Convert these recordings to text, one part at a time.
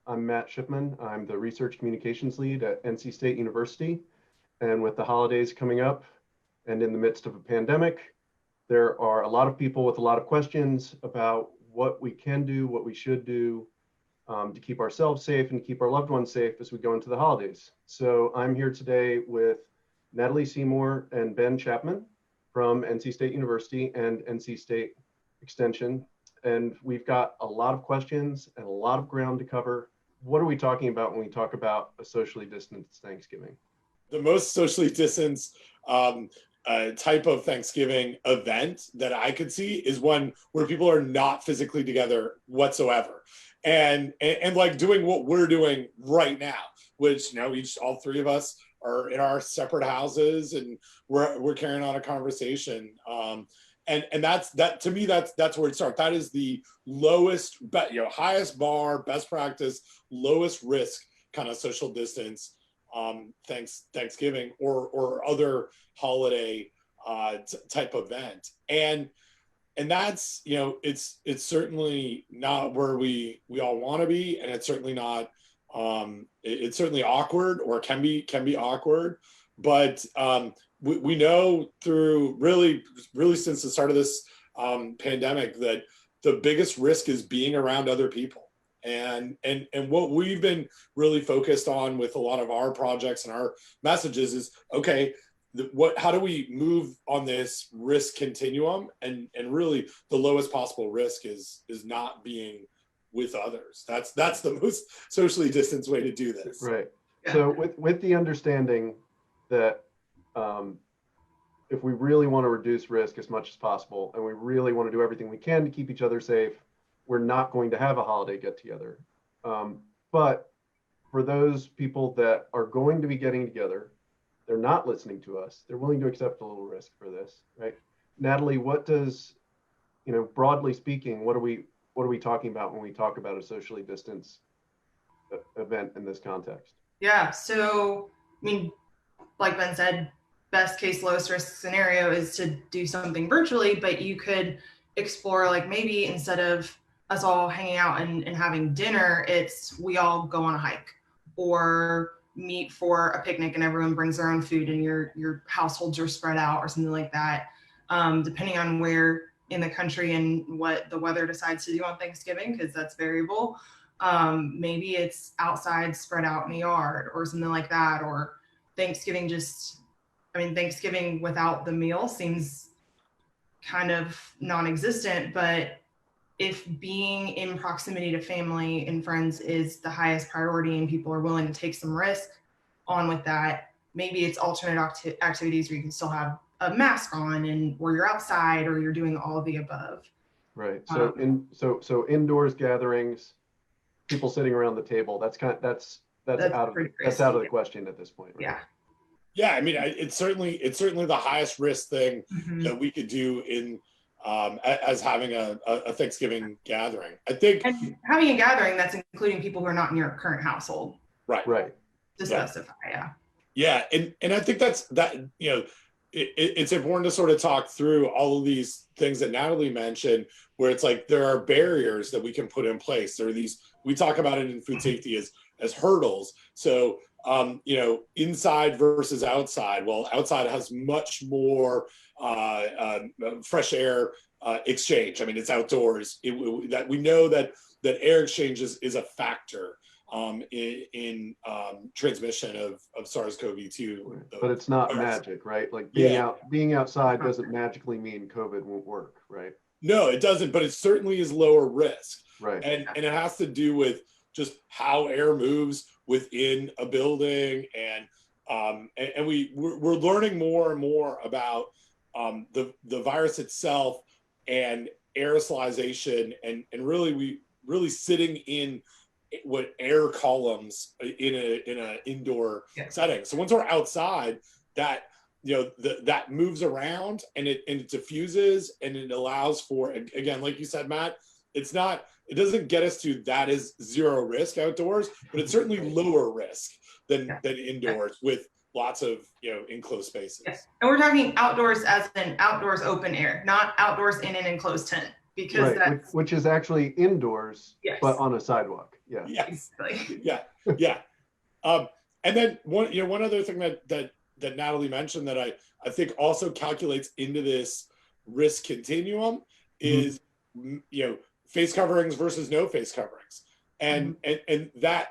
I'm Matt Shipman. I'm the Research Communications Lead at NC State University. And with the holidays coming up and in the midst of a pandemic, there are a lot of people with a lot of questions about what we can do, what we should do to keep ourselves safe and to keep our loved ones safe as we go into the holidays. So I'm here today with Natalie Seymour and Ben Chapman from NC State University and NC State Extension. And we've got a lot of questions and a lot of ground to cover. What are we talking about when we talk about a socially distanced Thanksgiving? The most socially distanced type of Thanksgiving event that I could see is one where people are not physically together whatsoever, and like doing what we're doing right now, which all three of us are in our separate houses and we're carrying on a conversation. And that's to me, that's where it starts. That is the lowest, highest bar, best practice, lowest risk kind of social distance Thanksgiving or other holiday type event. And that's, it's certainly not where we all want to be, and it's certainly not it's certainly awkward, or can be awkward, but we know through really since the start of this pandemic that the biggest risk is being around other people. And what we've been really focused on with a lot of our projects and our messages is, okay, how do we move on this risk continuum? And really the lowest possible risk is not being with others. That's the most socially distanced way to do this. Right. So with the understanding that if we really want to reduce risk as much as possible, and we really want to do everything we can to keep each other safe, we're not going to have a holiday get together. But for those people that are going to be getting together, they're not listening to us. They're willing to accept a little risk for this, right? Natalie, what does, broadly speaking, what are we talking about when we talk about a socially distanced event in this context? Yeah, so, like Ben said, best case, lowest risk scenario is to do something virtually, but you could explore, like, maybe instead of us all hanging out and having dinner, it's we all go on a hike or meet for a picnic and everyone brings their own food and your households are spread out or something like that. Depending on where in the country and what the weather decides to do on Thanksgiving, because that's variable. Maybe it's outside spread out in the yard or something like that, or Thanksgiving Thanksgiving without the meal seems kind of non-existent, but if being in proximity to family and friends is the highest priority and people are willing to take some risk on with that, maybe it's alternate activities where you can still have a mask on and where you're outside or you're doing all of the above. Right. So indoors gatherings, people sitting around the table, that's out of the question at this point, right? Yeah, it's certainly the highest risk thing that we could do in as having a Thanksgiving gathering. I think, and having a gathering that's including people who are not in your current household. Right. To specify, Yeah, and I think it's important to sort of talk through all of these things that Natalie mentioned, where it's like there are barriers that we can put in place. There are these, we talk about it in food safety as hurdles. So inside versus outside. Well, outside has much more fresh air exchange. It's outdoors. That we know that air exchange is a factor in transmission of SARS-CoV-2. But it's not magic, right? Like being outside doesn't magically mean COVID won't work, right? No, it doesn't, but it certainly is lower risk. Right. And it has to do with just how air moves within a building, and we're learning more and more about the virus itself and aerosolization, and really sitting in what air columns in a indoor setting. So once we're outside, that that moves around and it diffuses, and it allows for, again, like you said, Matt, it doesn't get us to that is zero risk outdoors, but it's certainly lower risk than indoors with lots of enclosed spaces. Yes. And we're talking outdoors as in outdoors open air, not outdoors in an enclosed tent, because which is actually indoors, but on a sidewalk. Yeah. Yes. Like, Yeah. And then one other thing that Natalie mentioned that I think also calculates into this risk continuum is face coverings versus no face coverings, and that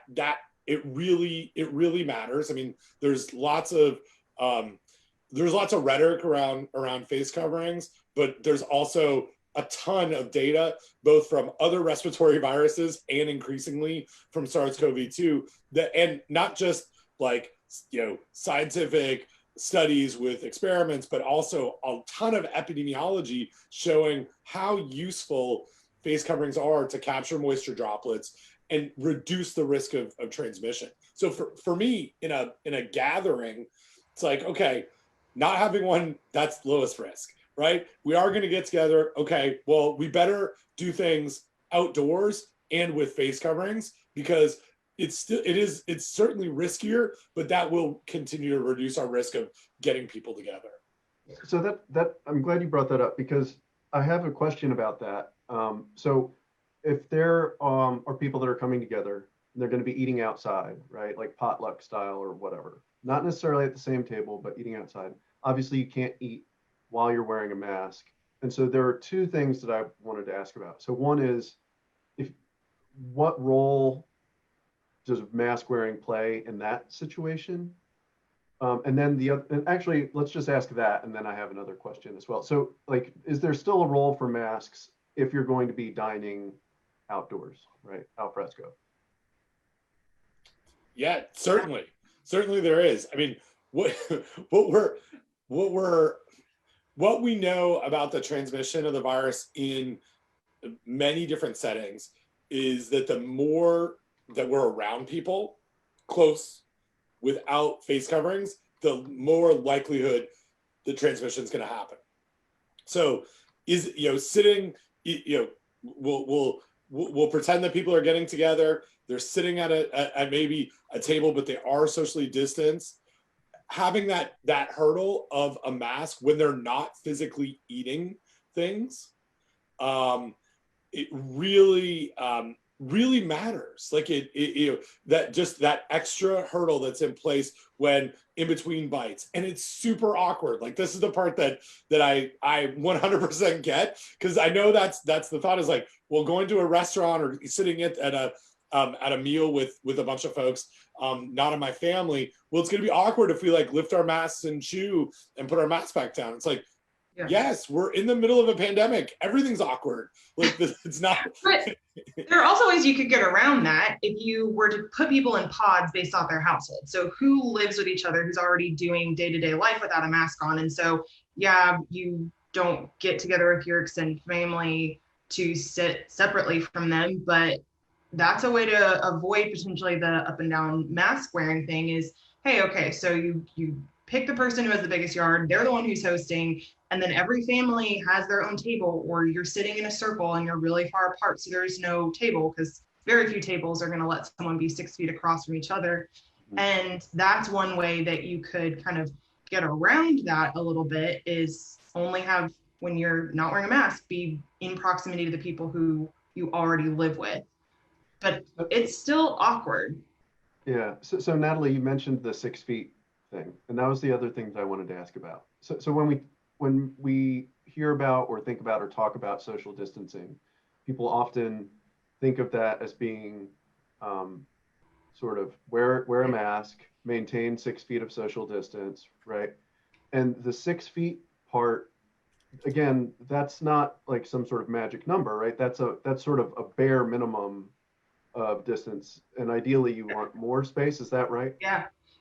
it really matters. I mean, there's lots of rhetoric around face coverings, but there's also a ton of data, both from other respiratory viruses and increasingly from SARS-CoV-2, and not just like scientific studies with experiments, but also a ton of epidemiology showing how useful face coverings are to capture moisture droplets and reduce the risk of transmission. So for me, in a gathering, it's like, okay, not having one, that's lowest risk, right? We are going to get together. Okay, well, we better do things outdoors and with face coverings, because it's certainly riskier, but that will continue to reduce our risk of getting people together. So that I'm glad you brought that up, because I have a question about that. So if there are people that are coming together and they're going to be eating outside, right, like potluck style or whatever, not necessarily at the same table, but eating outside, obviously you can't eat while you're wearing a mask. And so there are two things that I wanted to ask about. So one is, what role does mask wearing play in that situation? And then and actually, let's just ask that, and then I have another question as well. So, like, is there still a role for masks if you're going to be dining outdoors, right, al fresco? Yeah, certainly there is. I mean, what we know about the transmission of the virus in many different settings is that the more that we're around people close without face coverings, the more likelihood the transmission is going to happen. So sitting, we'll pretend that people are getting together. They're sitting at maybe a table, but they are socially distanced. Having that hurdle of a mask when they're not physically eating things, it really matters. Like that extra hurdle that's in place when in between bites, and it's super awkward. Like, this is the part that I 100% get, because I know that's the thought, is like, well, going to a restaurant or sitting at a meal with a bunch of folks, not in my family, well, it's going to be awkward if we like lift our masks and chew and put our masks back down. It's like, yeah. Yes, we're in the middle of a pandemic. Everything's awkward. Like, it's not. But there are also ways you could get around that if you were to put people in pods based off their household. So who lives with each other, who's already doing day-to-day life without a mask on. And so, yeah, you don't get together with your extended family to sit separately from them. But that's a way to avoid potentially the up and down mask wearing thing is, hey, okay, so you pick the person who has the biggest yard, they're the one who's hosting, and then every family has their own table, or you're sitting in a circle and you're really far apart, so there's no table, because very few tables are going to let someone be 6 feet across from each other. And that's one way that you could kind of get around that a little bit, is only have, when you're not wearing a mask, be in proximity to the people who you already live with. But it's still awkward. Yeah. So Natalie, you mentioned the 6 feet thing, and that was the other thing that I wanted to ask about. So when we hear about or think about or talk about social distancing, people often think of that as being sort of wear a mask, maintain 6 feet of social distance, right? And the 6 feet part, again, that's not like some sort of magic number, right? That's sort of a bare minimum of distance, and ideally you want more space. Is that right?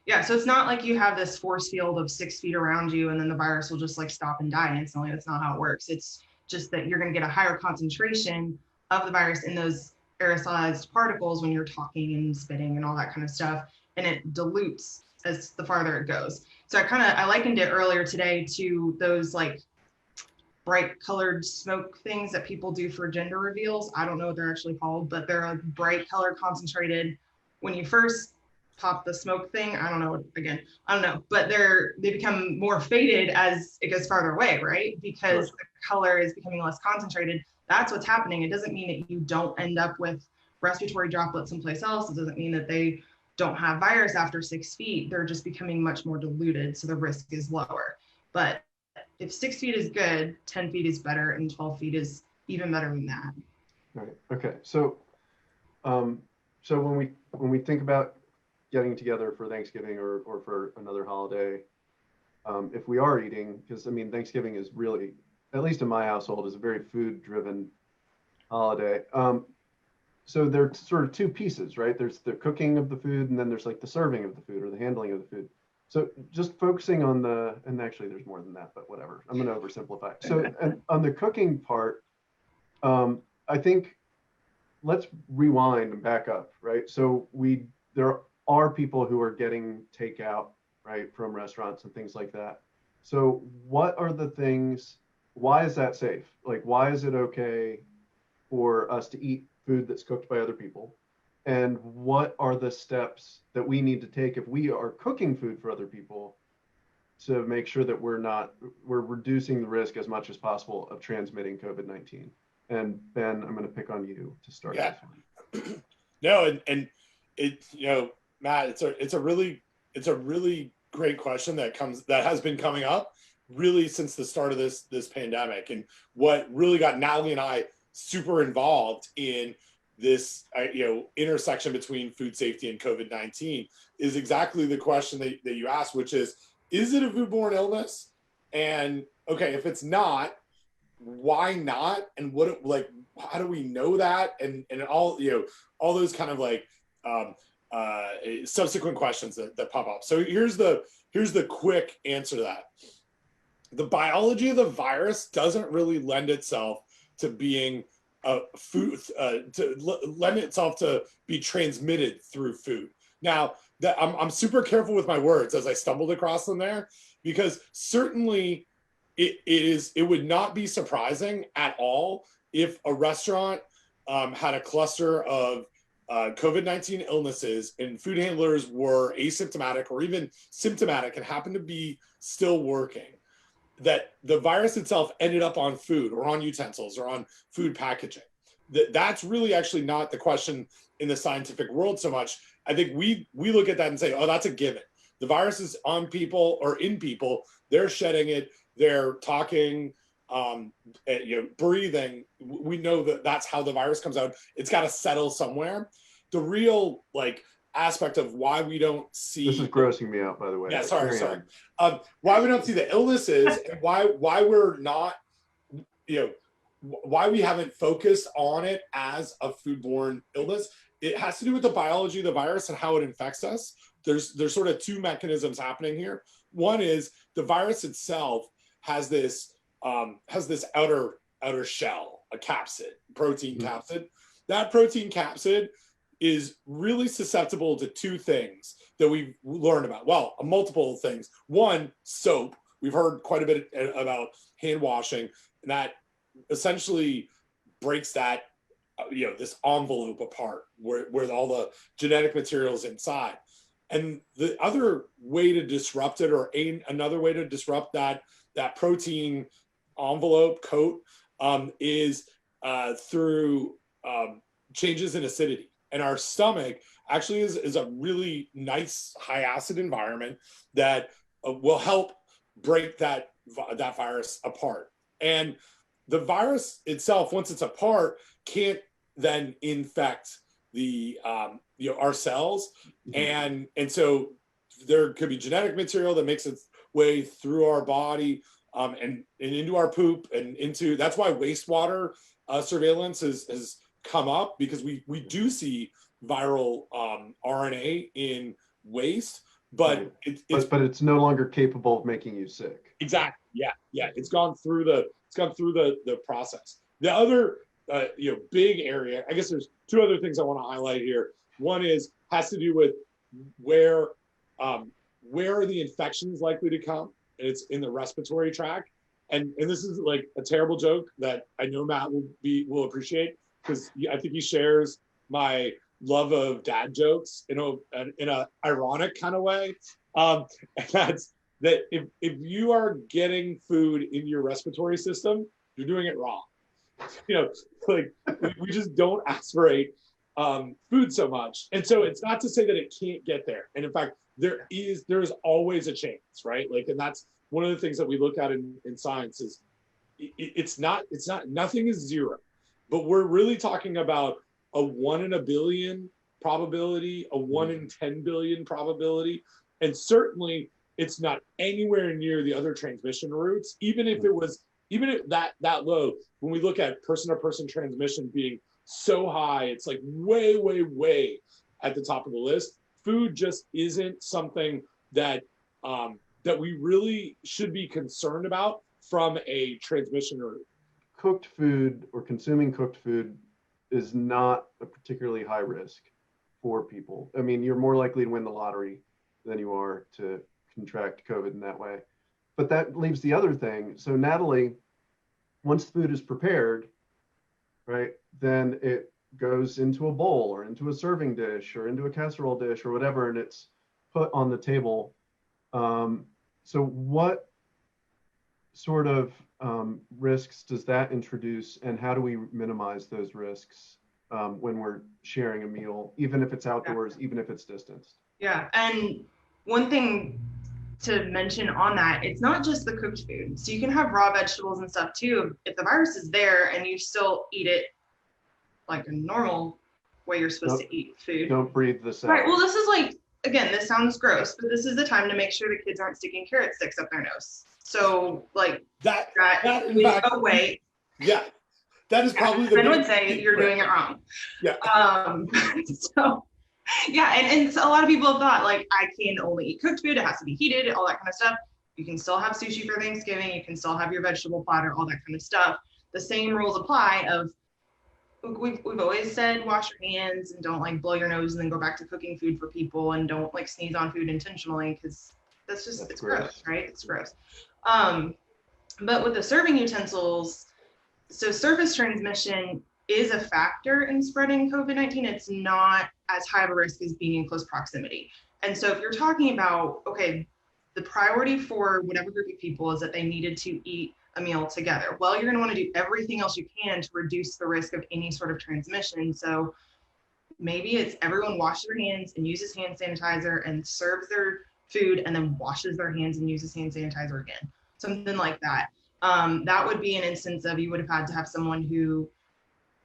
Yeah, so it's not like you have this force field of 6 feet around you and then the virus will just like stop and die instantly. That's not how it works. It's just that you're going to get a higher concentration of the virus in those aerosolized particles when you're talking and spitting and all that kind of stuff, and it dilutes as the farther it goes. So I likened it earlier today to those like bright colored smoke things that people do for gender reveals. I don't know what they're actually called, but they're a bright color concentrated. When you first pop the smoke thing, I don't know, but they become more faded as it goes farther away, right? Because the color is becoming less concentrated. That's what's happening. It doesn't mean that you don't end up with respiratory droplets someplace else, it doesn't mean that they don't have virus after 6 feet. They're just becoming much more diluted, so the risk is lower. But if 6 feet is good, 10 feet is better, and 12 feet is even better than that. Right. Okay. So, so when we think about getting together for Thanksgiving or for another holiday, if we are eating, because I mean Thanksgiving is really, at least in my household, is a very food-driven holiday. So there's sort of two pieces, right? There's the cooking of the food, and then there's like the serving of the food or the handling of the food. So just focusing on the, and actually there's more than that, but whatever. I'm going to oversimplify. So and on the cooking part, I think let's rewind and back up, right? So there are people who are getting takeout, right, from restaurants and things like that. So what are the things, why is that safe? Like, why is it okay for us to eat food that's cooked by other people? And what are the steps that we need to take if we are cooking food for other people to make sure that we're reducing the risk as much as possible of transmitting COVID-19? And Ben, I'm going to pick on you to start. Yeah. No, and it, you know, Matt, it's a really great question that has been coming up really since the start of this pandemic. And what really got Natalie and I super involved in this intersection between food safety and COVID-19 is exactly the question that you asked, which is it a foodborne illness? And okay, if it's not, why not? And how do we know that? And all those kind of like subsequent questions that pop up. So here's the quick answer to that. The biology of the virus doesn't really lend itself to being food, to lend itself to be transmitted through food. Now, I'm super careful with my words as I stumbled across them there, because certainly it would not be surprising at all if a restaurant had a cluster of COVID-19 illnesses and food handlers were asymptomatic or even symptomatic and happened to be still working, that the virus itself ended up on food or on utensils or on food packaging. That's really actually not the question in the scientific world so much. I think we look at that and say, oh, that's a given. The virus is on people or in people. They're shedding it. They're talking, breathing. We know that that's how the virus comes out. It's got to settle somewhere. The real aspect of why we don't see, this is grossing me out, by the way. Yeah, sorry. Why we don't see the illnesses and why we're not, why we haven't focused on it as a foodborne illness. It has to do with the biology of the virus and how it infects us. There's sort of two mechanisms happening here. One is the virus itself has this outer shell, a capsid, protein capsid. That protein capsid is really susceptible to two things that we've learned about. Well, multiple things. One, soap. We've heard quite a bit about hand washing, and that essentially breaks that, this envelope apart where all the genetic materials inside. And the other way to disrupt it, or another way to disrupt that protein envelope coat, is through changes in acidity. And our stomach actually is a really nice high acid environment that will help break that virus apart. And the virus itself, once it's apart, can't then infect our cells. And so there could be genetic material that makes its way through our body and into our poop and into, that's why wastewater surveillance has come up, because we do see viral RNA in waste, but right. But it's no longer capable of making you sick. Exactly. Yeah. It's gone through the process. The other big area, I guess there's two other things I want to highlight here. One has to do with where are the infections likely to come, and it's in the respiratory tract. And this is like a terrible joke that I know Matt will appreciate, because I think he shares my love of dad jokes in a ironic kind of way. And that's that if you are getting food in your respiratory system, you're doing it wrong. We just don't aspirate food so much. And so it's not to say that it can't get there. And in fact, there's always a chance, right? Like, and that's one of the things that we look at in science is it's not, nothing is zero, but we're really talking about a 1 in a billion probability, a 1 in 10 billion probability. And certainly it's not anywhere near the other transmission routes, even if that low. When we look at person-to-person transmission being so high, it's like way, way, way at the top of the list. Food just isn't something that that we really should be concerned about from a transmission route. Cooked food or consuming cooked food is not a particularly high risk for people. I mean, you're more likely to win the lottery than you are to contract COVID in that way. But that leaves the other thing. So Natalie, once the food is prepared, right, then it goes into a bowl or into a serving dish or into a casserole dish or whatever, and it's put on the table. So what sort of risks does that introduce, and how do we minimize those risks when we're sharing a meal, even if it's outdoors, even if it's distanced? Yeah, and one thing to mention on that, it's not just the cooked food. So you can have raw vegetables and stuff too. If the virus is there and you still eat it like a normal way you're supposed to eat food. Don't breathe this out. Right, well, this is like, again, this sounds gross, but this is the time to make sure the kids aren't sticking carrot sticks up their nose. So like that is a way. Yeah, that is probably I would say you're doing it wrong. Yeah. So yeah, and so a lot of people have thought like, I can only eat cooked food, it has to be heated, all that kind of stuff. You can still have sushi for Thanksgiving, you can still have your vegetable platter, all that kind of stuff. The same rules apply of, we've always said wash your hands and don't like blow your nose and then go back to cooking food for people, and don't like sneeze on food intentionally, because it's gross, right? It's gross. But with the serving utensils, so surface transmission is a factor in spreading COVID-19. It's not as high of a risk as being in close proximity. And so if you're talking about, okay, the priority for whatever group of people is that they needed to eat a meal together, well, you're going to want to do everything else you can to reduce the risk of any sort of transmission. So maybe it's everyone washes their hands and uses hand sanitizer and serves their food and then washes their hands and uses hand sanitizer again, something like that. That would be an instance of, you would have had to have someone who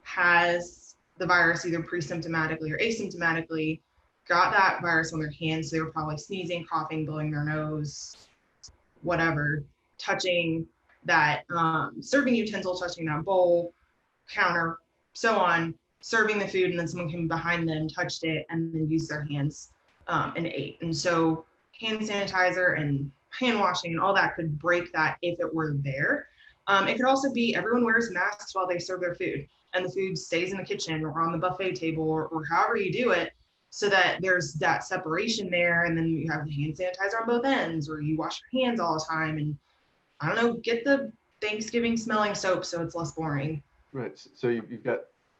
has the virus either pre-symptomatically or asymptomatically, got that virus on their hands. So they were probably sneezing, coughing, blowing their nose, whatever, touching that serving utensil, touching that bowl, counter, so on, serving the food, and then someone came behind them, touched it, and then used their hands and ate. And so hand sanitizer and hand washing and all that could break that if it were there. It could also be everyone wears masks while they serve their food, and the food stays in the kitchen or on the buffet table or however you do it, so that there's that separation there, and then you have the hand sanitizer on both ends, or you wash your hands all the time, and I don't know, get the Thanksgiving smelling soap so it's less boring. Right. So you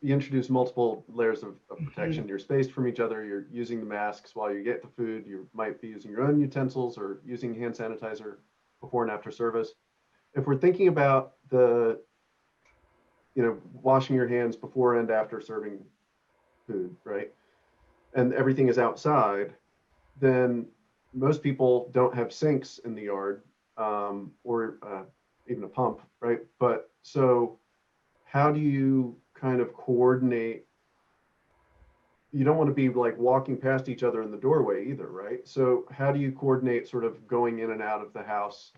introduce multiple layers of protection. Mm-hmm. You're spaced from each other. You're using the masks while you get the food. You might be using your own utensils or using hand sanitizer before and after service. If we're thinking about the, washing your hands before and after serving food, right? And everything is outside, then most people don't have sinks in the yard. Or even a pump, right? But so how do you kind of coordinate? You don't want to be like walking past each other in the doorway either, right? So how do you coordinate sort of going in and out of the house,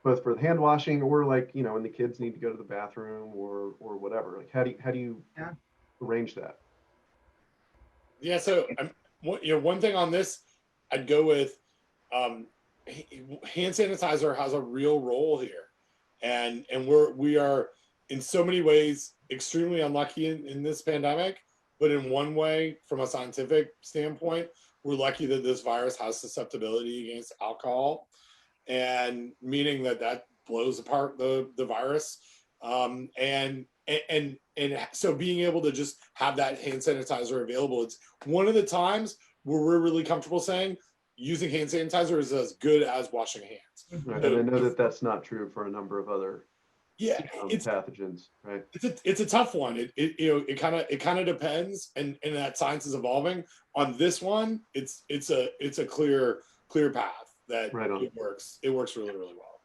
both for the hand washing or like, when the kids need to go to the bathroom or whatever? Like how do you arrange that? Yeah, so one thing on this, I'd go with hand sanitizer has a real role here, and we are in so many ways extremely unlucky in this pandemic, but in one way, from a scientific standpoint, we're lucky that this virus has susceptibility against alcohol, and meaning that blows apart the virus, and so being able to just have that hand sanitizer available, it's one of the times where we're really comfortable saying using hand sanitizer is as good as washing hands. Right, and I know that that's not true for a number of other Yeah, it's pathogens, right? it's a tough one. It kind of depends, and that science is evolving. On this one, it's a clear path that Right on. it works. It works really really well.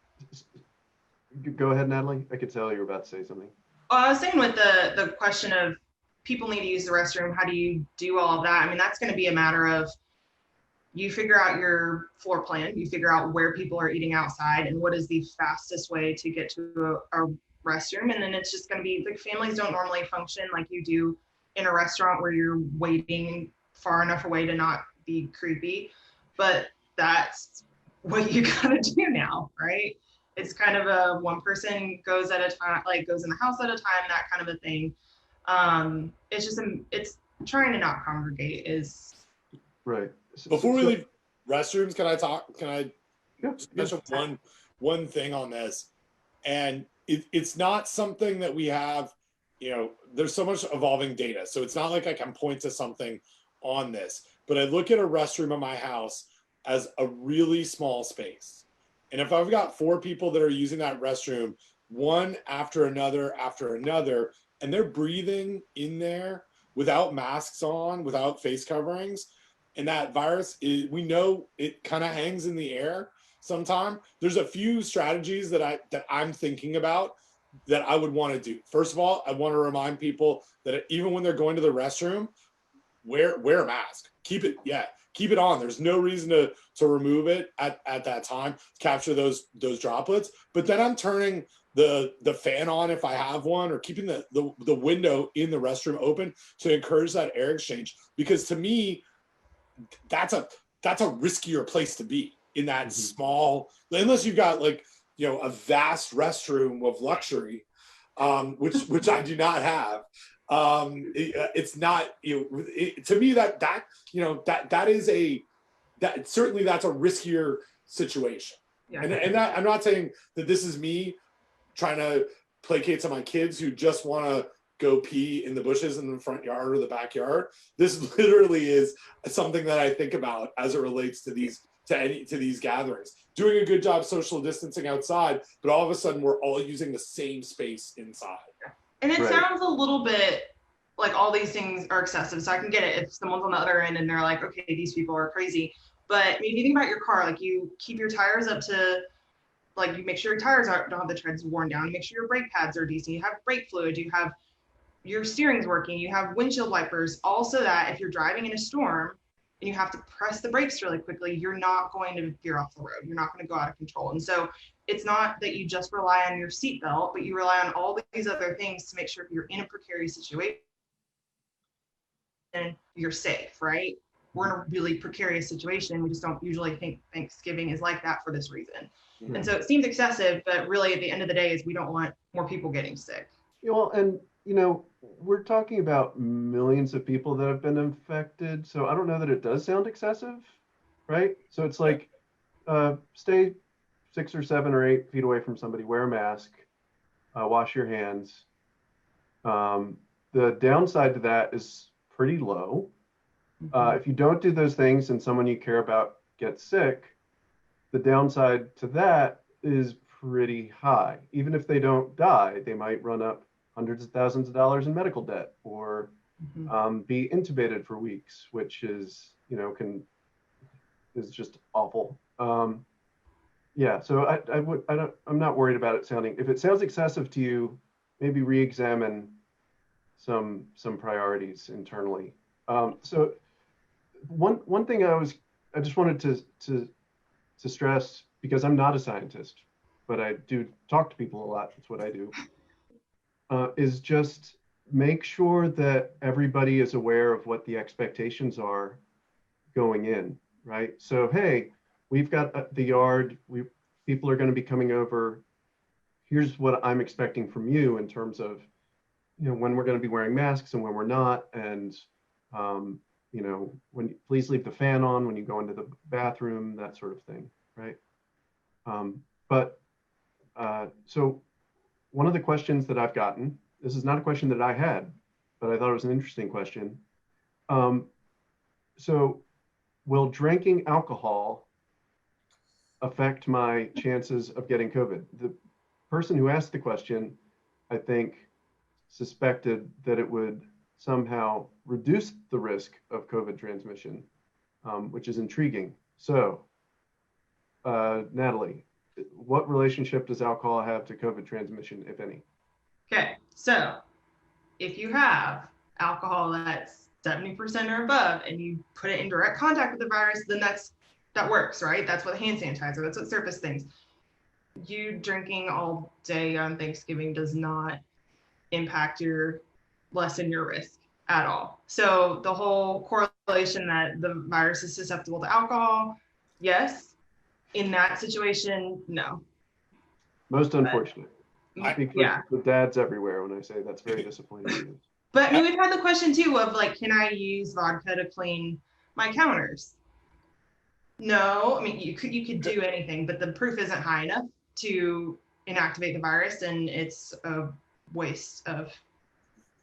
Go ahead, Natalie. I could tell you were about to say something. I was saying with the question of people need to use the restroom, how do you do all of that? I mean, that's going to be a matter of you figure out your floor plan, you figure out where people are eating outside and what is the fastest way to get to a restroom. And then it's just going to be like families don't normally function like you do in a restaurant where you're waiting far enough away to not be creepy. But that's what you got to do now, right? It's kind of a one person goes at a time, like goes in the house at a time, that kind of a thing. It's just, it's trying to not congregate is. Right. Before we leave restrooms, can I Yeah, mention one thing on this? And it's not something that we have, there's so much evolving data. So it's not like I can point to something on this, but I look at a restroom in my house as a really small space. And if I've got 4 people that are using that restroom, one after another, and they're breathing in there without masks on, without face coverings, and that virus we know it kind of hangs in the air sometime. There's a few strategies that I'm thinking about that I would want to do. First of all, I want to remind people that even when they're going to the restroom, wear a mask. Keep it on. There's no reason to remove it at that time, capture those droplets. But then I'm turning the fan on if I have one, or keeping the window in the restroom open to encourage that air exchange. Because to me, that's a riskier place to be in that small, unless you've got like, a vast restroom of luxury, which I do not have. It's not, to me that is certainly that's a riskier situation. Yeah. And that, I'm not saying that this is me trying to placate to my kids who just want to go pee in the bushes in the front yard or the backyard. This literally is something that I think about as it relates to these gatherings. Doing a good job social distancing outside, but all of a sudden we're all using the same space inside. And it Right. sounds a little bit like all these things are excessive. So I can get it if someone's on the other end and they're like, okay, these people are crazy. But if you think about your car, like you keep your tires up to, like you make sure your tires don't have the treads worn down, make sure your brake pads are decent, you have brake fluid, you have your steering's working, you have windshield wipers, also that if you're driving in a storm and you have to press the brakes really quickly, you're not going to veer off the road. You're not going to go out of control. And so it's not that you just rely on your seatbelt, but you rely on all these other things to make sure if you're in a precarious situation, you're safe, right? We're in a really precarious situation. We just don't usually think Thanksgiving is like that for this reason. Mm-hmm. And so it seems excessive, but really at the end of the day is we don't want more people getting sick. Well, and we're talking about millions of people that have been infected, so I don't know that it does sound excessive, right? So it's like, stay 6 or 7 or 8 feet away from somebody, wear a mask, wash your hands. The downside to that is pretty low. If you don't do those things and someone you care about gets sick, the downside to that is pretty high. Even if they don't die, they might run up hundreds of thousands of dollars in medical debt, or be intubated for weeks, which is, is just awful. Yeah, so I'm not worried about it sounding. If it sounds excessive to you, maybe re-examine some priorities internally. So one thing I just wanted to stress, because I'm not a scientist, but I do talk to people a lot. That's what I do. Is just make sure that everybody is aware of what the expectations are going in, right? So, hey, we've got the yard, people are going to be coming over. Here's what I'm expecting from you in terms of, when we're going to be wearing masks and when we're not. And, please leave the fan on when you go into the bathroom, that sort of thing, right? So one of the questions that I've gotten, this is not a question that I had, but I thought it was an interesting question. So will drinking alcohol affect my chances of getting COVID? The person who asked the question, I think, suspected that it would somehow reduce the risk of COVID transmission, which is intriguing. So, Natalie, what relationship does alcohol have to COVID transmission, if any? Okay, so if you have alcohol that's 70% or above and you put it in direct contact with the virus, then that works, right? That's what hand sanitizer, that's what surface things. You drinking all day on Thanksgiving does not lessen your risk at all. So the whole correlation that the virus is susceptible to alcohol, yes. In that situation, no. Most unfortunate. Yeah. With dads everywhere when I say that's very disappointing. But I mean, we've had the question too of like, can I use vodka to clean my counters? No, I mean, you could do anything, but the proof isn't high enough to inactivate the virus, and it's a waste of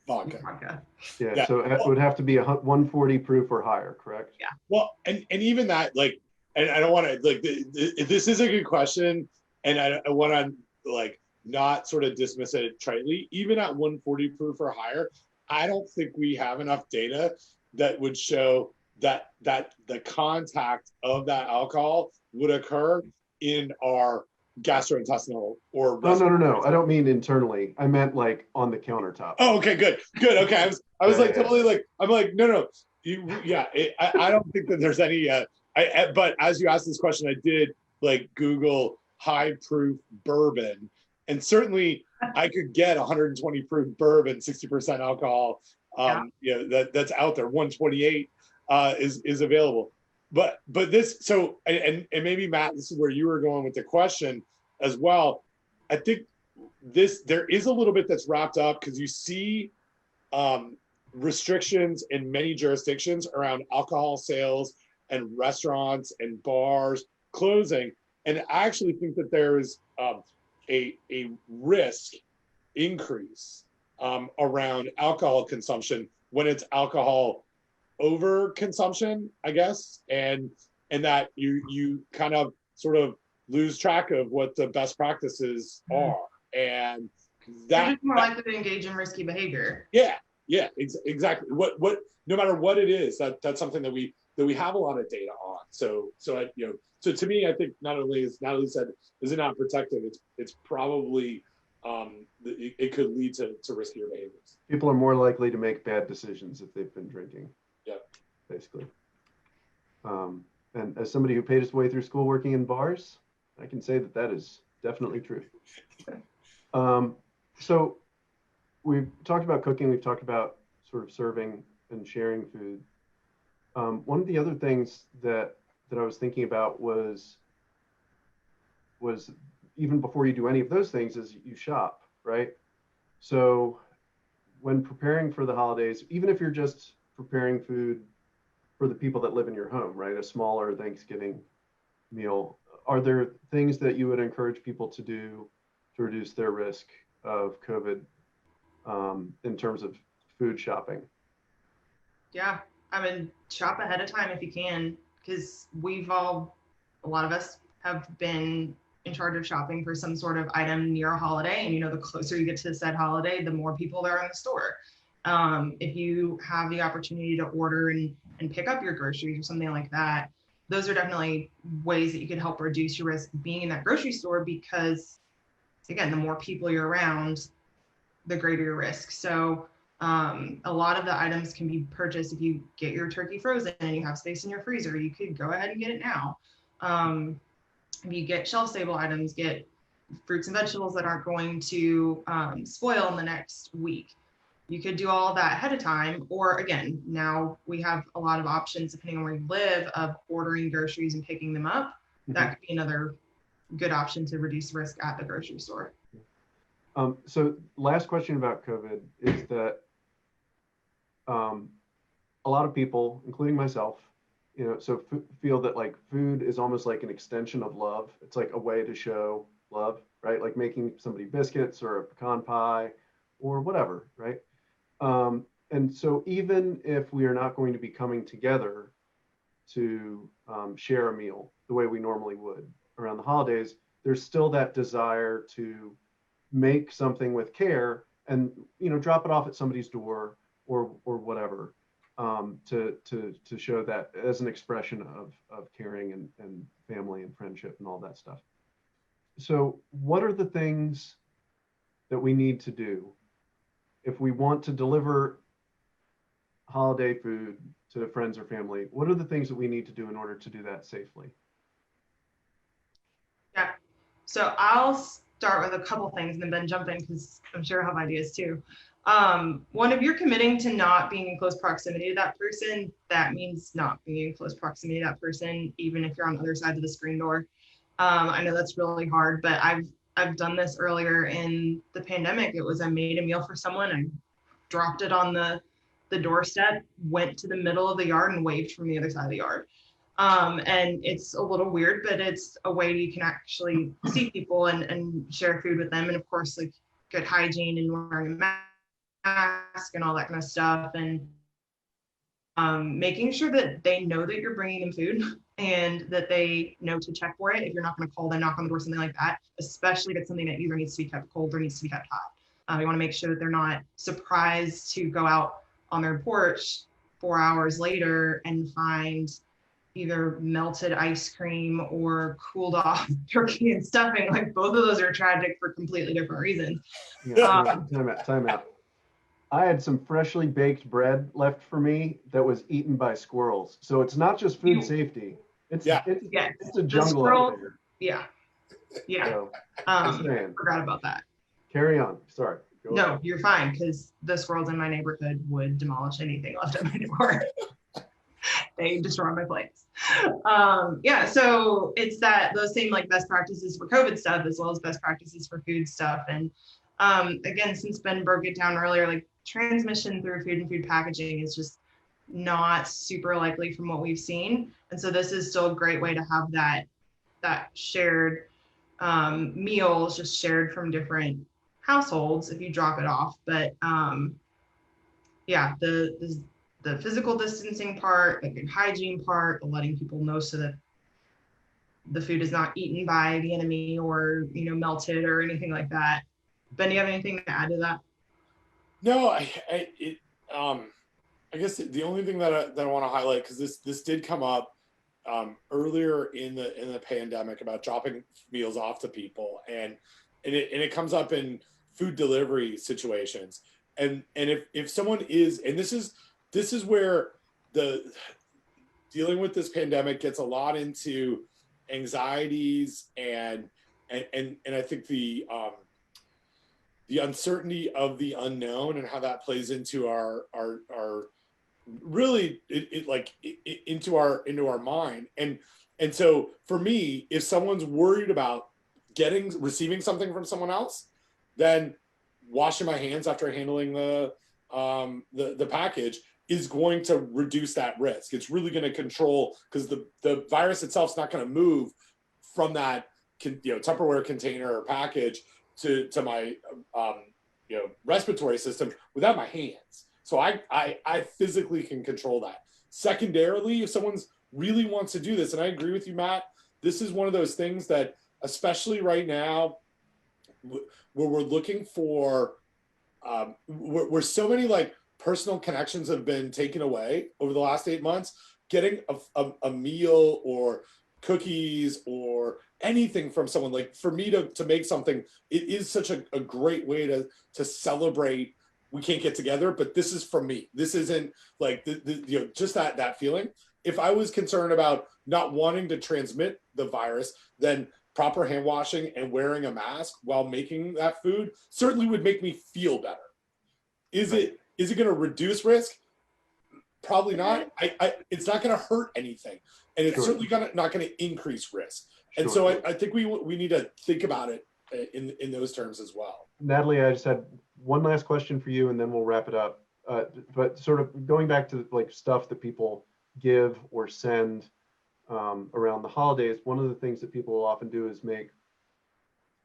vodka. Yeah, so it would have to be 140 proof or higher, correct? Yeah. Well, and even that, like, and I don't want to, like, this is a good question, and I want to, like, not sort of dismiss it tritely. Even at 140 proof or higher, I don't think we have enough data that would show that the contact of that alcohol would occur in our gastrointestinal or no. I don't mean internally. I meant like on the countertop. Oh, okay, good. Okay, I was like totally like, I'm like, no. I don't think that there's any. But as you asked this question, I did like Google high proof bourbon, and certainly I could get 120 proof bourbon, 60% alcohol. You know, that's out there. 128 is available. But this, so and maybe Matt, this is where you were going with the question as well. I think there is a little bit that's wrapped up because you see restrictions in many jurisdictions around alcohol sales and restaurants and bars closing. And I actually think that there is a risk increase around alcohol consumption when it's alcohol overconsumption, I guess, and that you kind of sort of lose track of what the best practices are, and that you're just more likely to engage in risky behavior. Yeah, exactly. What no matter what it is, that's something that we have a lot of data on. So to me, I think not only, as Natalie said, is it not protective, it's probably it could lead to riskier behaviors. People are more likely to make bad decisions if they've been drinking. Yeah, basically. And as somebody who paid his way through school working in bars, I can say that is definitely true. So we've talked about cooking, we've talked about sort of serving and sharing food. One of the other things that I was thinking about was even before you do any of those things is you shop, right? So when preparing for the holidays, even if you're just preparing food for the people that live in your home, right? A smaller Thanksgiving meal, are there things that you would encourage people to do to reduce their risk of COVID in terms of food shopping? Yeah, I mean, shop ahead of time if you can, because a lot of us have been in charge of shopping for some sort of item near a holiday, and the closer you get to said holiday, the more people there are in the store. If you have the opportunity to order and pick up your groceries or something like that, those are definitely ways that you can help reduce your risk being in that grocery store, because again, the more people you're around, the greater your risk. So a lot of the items can be purchased if you get your turkey frozen and you have space in your freezer. You could go ahead and get it now. If you get shelf-stable items, get fruits and vegetables that aren't going to spoil in the next week. You could do all that ahead of time, or again, now we have a lot of options depending on where you live of ordering groceries and picking them up. Mm-hmm. That could be another good option to reduce risk at the grocery store. So last question about COVID is that a lot of people, including myself, feel that like food is almost like an extension of love. It's like a way to show love, right? Like making somebody biscuits or a pecan pie or whatever, right? And so even if we are not going to be coming together to share a meal the way we normally would around the holidays, there's still that desire to make something with care and, drop it off at somebody's door or whatever, to show that as an expression of caring and family and friendship and all that stuff. So what are the things that we need to do if we want to deliver holiday food to friends or family? What are the things that we need to do in order to do that safely? Yeah. So I'll start with a couple things and then Ben jump in because I'm sure I have ideas too. One, if you're committing to not being in close proximity to that person, that means not being in close proximity to that person, even if you're on other sides of the screen door. I know that's really hard, but I've done this earlier in the pandemic. It was I made a meal for someone, I dropped it on the doorstep, went to the middle of the yard and waved from the other side of the yard. And it's a little weird, but it's a way you can actually see people and share food with them. And of course, like good hygiene and wearing a mask and all that kind of stuff. And making sure that they know that you're bringing them food and that they know to check for it. If you're not going to call them, knock on the door, something like that, especially if it's something that either needs to be kept cold or needs to be kept hot. You want to make sure that they're not surprised to go out on their porch 4 hours later and find either melted ice cream or cooled off turkey and stuffing. Like both of those are tragic for completely different reasons. Time out. I had some freshly baked bread left for me that was eaten by squirrels. So it's not just food safety. It's a jungle out there. Yeah. So, forgot about that. Carry on. Sorry. Go ahead. You're fine, because the squirrels in my neighborhood would demolish anything left at my door. They destroy my plates. So it's those same like best practices for COVID stuff as well as best practices for food stuff. And again, since Ben broke it down earlier, like transmission through food and food packaging is just not super likely from what we've seen. And so this is still a great way to have that shared meals just shared from different households if you drop it off. But the physical distancing part, the good hygiene part, the letting people know so that the food is not eaten by the enemy or melted or anything like that. Ben, do you have anything to add to that? No, I guess the only thing that I want to highlight, because this did come up earlier in the pandemic about dropping meals off to people, and it comes up in food delivery situations, and if someone is, and this is where the dealing with this pandemic gets a lot into anxieties and I think the uncertainty of the unknown and how that plays into our really into our mind. And so for me, if someone's worried about receiving something from someone else, then washing my hands after handling the package is going to reduce that risk. It's really going to control, because the virus itself is not going to move from that Tupperware container or package to my respiratory system without my hands. So I physically can control that. Secondarily, if someone's really wants to do this, and I agree with you, Matt, this is one of those things that, especially right now, where we're looking for, where so many like personal connections have been taken away over the last 8 months, getting a meal or cookies or anything from someone, like for me to make something, it is such a great way to celebrate. We can't get together, but this is from me. This isn't like just that feeling. If I was concerned about not wanting to transmit the virus, then proper hand washing and wearing a mask while making that food certainly would make me feel better. Is it going to reduce risk? Probably not. It's not going to hurt anything, and it's certainly not going to increase risk. And so I think we need to think about it in those terms as well. Natalie, I just had one last question for you, and then we'll wrap it up. But sort of going back to like stuff that people give or send around the holidays, one of the things that people will often do is make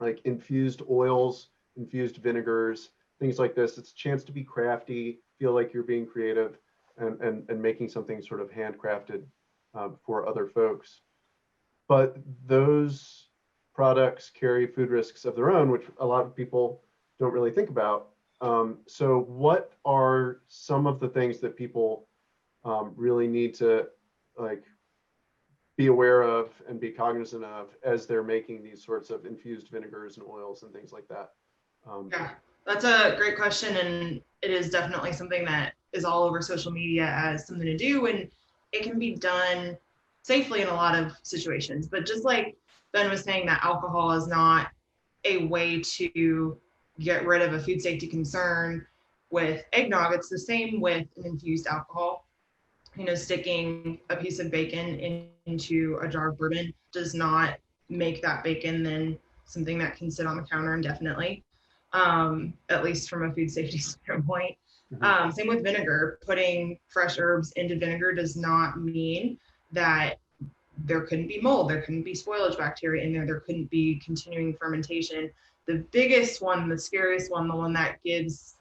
like infused oils, infused vinegars, things like this. It's a chance to be crafty, feel like you're being creative, and making something sort of handcrafted for other folks. But those products carry food risks of their own, which a lot of people don't really think about. So what are some of the things that people really need to like be aware of and be cognizant of as they're making these sorts of infused vinegars and oils and things like that? Yeah, that's a great question, and it is definitely something that is all over social media as something to do, and it can be done safely in a lot of situations. But just like Ben was saying, that alcohol is not a way to get rid of a food safety concern with eggnog. It's the same with an infused alcohol. Sticking a piece of bacon into a jar of bourbon does not make that bacon then something that can sit on the counter indefinitely, at least from a food safety standpoint. Same with vinegar. Putting fresh herbs into vinegar does not mean that there couldn't be mold, there couldn't be spoilage bacteria in there, there couldn't be continuing fermentation. The biggest one, the scariest one, the one that gives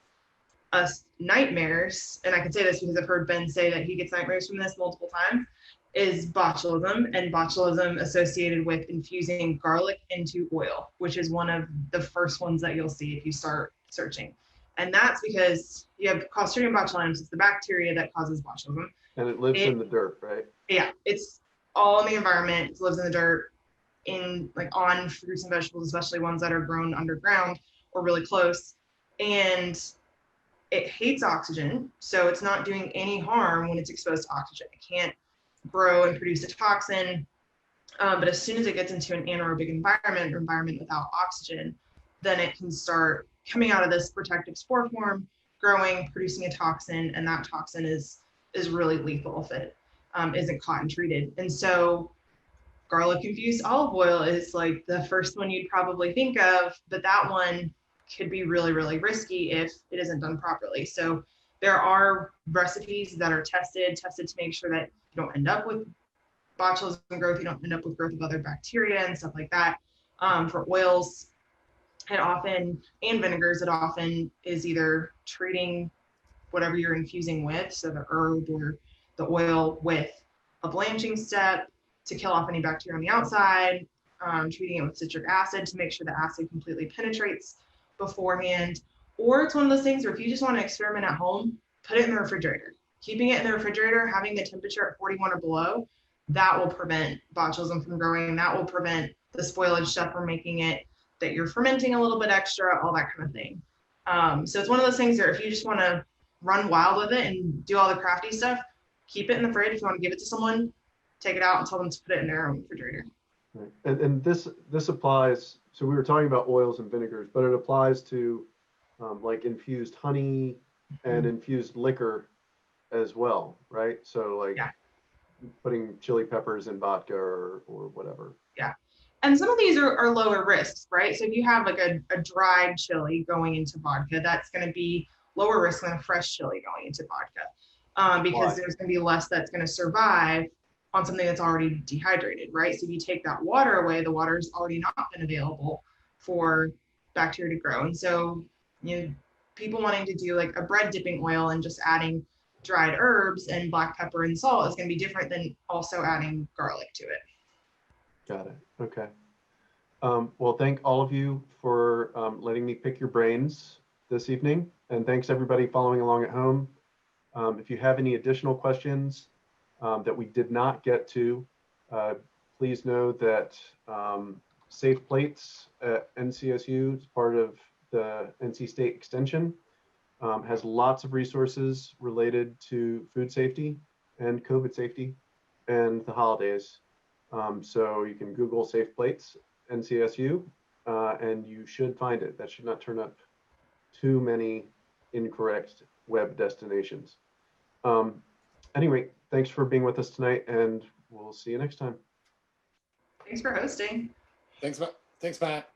us nightmares, and I can say this because I've heard Ben say that he gets nightmares from this multiple times, is botulism, and botulism associated with infusing garlic into oil, which is one of the first ones that you'll see if you start searching. And that's because you have Clostridium botulinum, it's the bacteria that causes botulism. And it lives in the dirt, right? Yeah, it's all in the environment. It lives in the dirt, on fruits and vegetables, especially ones that are grown underground or really close. And it hates oxygen, so it's not doing any harm when it's exposed to oxygen. It can't grow and produce a toxin, but as soon as it gets into an anaerobic environment or environment without oxygen, then it can start coming out of this protective spore form, growing, producing a toxin, and that toxin is really lethal if it isn't caught and treated. And so garlic infused olive oil is like the first one you'd probably think of, but that one could be really, really risky if it isn't done properly. So there are recipes that are tested to make sure that you don't end up with botulism growth, you don't end up with growth of other bacteria and stuff like that. For oils, and vinegars, it often is either treating whatever you're infusing with, so the herb or the oil, with a blanching step to kill off any bacteria on the outside, treating it with citric acid to make sure the acid completely penetrates beforehand. Or it's one of those things where if you just want to experiment at home, put it in the refrigerator. Keeping it in the refrigerator, having the temperature at 41 or below, that will prevent botulism from growing. That will prevent the spoilage stuff from making it that you're fermenting a little bit extra, all that kind of thing. So it's one of those things where if you just want to run wild with it and do all the crafty stuff, keep it in the fridge. If you want to give it to someone, take it out and tell them to put it in their own refrigerator. Right. And this applies, so we were talking about oils and vinegars, but it applies to like infused honey and infused liquor as well, right? So like putting chili peppers in vodka or whatever. Yeah. And some of these are lower risks, right? So if you have like a dried chili going into vodka, that's going to be lower risk than a fresh chili going into vodka, because there's going to be less that's going to survive on something that's already dehydrated, right? So if you take that water away, the water's already not been available for bacteria to grow. And so, people wanting to do like a bread dipping oil and just adding dried herbs and black pepper and salt is going to be different than also adding garlic to it. Got it. Okay. Well, thank all of you for letting me pick your brains this evening. And thanks everybody following along at home. If you have any additional questions that we did not get to, please know that Safe Plates at NCSU, is part of the NC State Extension, has lots of resources related to food safety and COVID safety and the holidays. So you can Google Safe Plates NCSU and you should find it. That should not turn up too many incorrect web destinations. Anyway, thanks for being with us tonight, and we'll see you next time. Thanks for hosting. Thanks, Matt.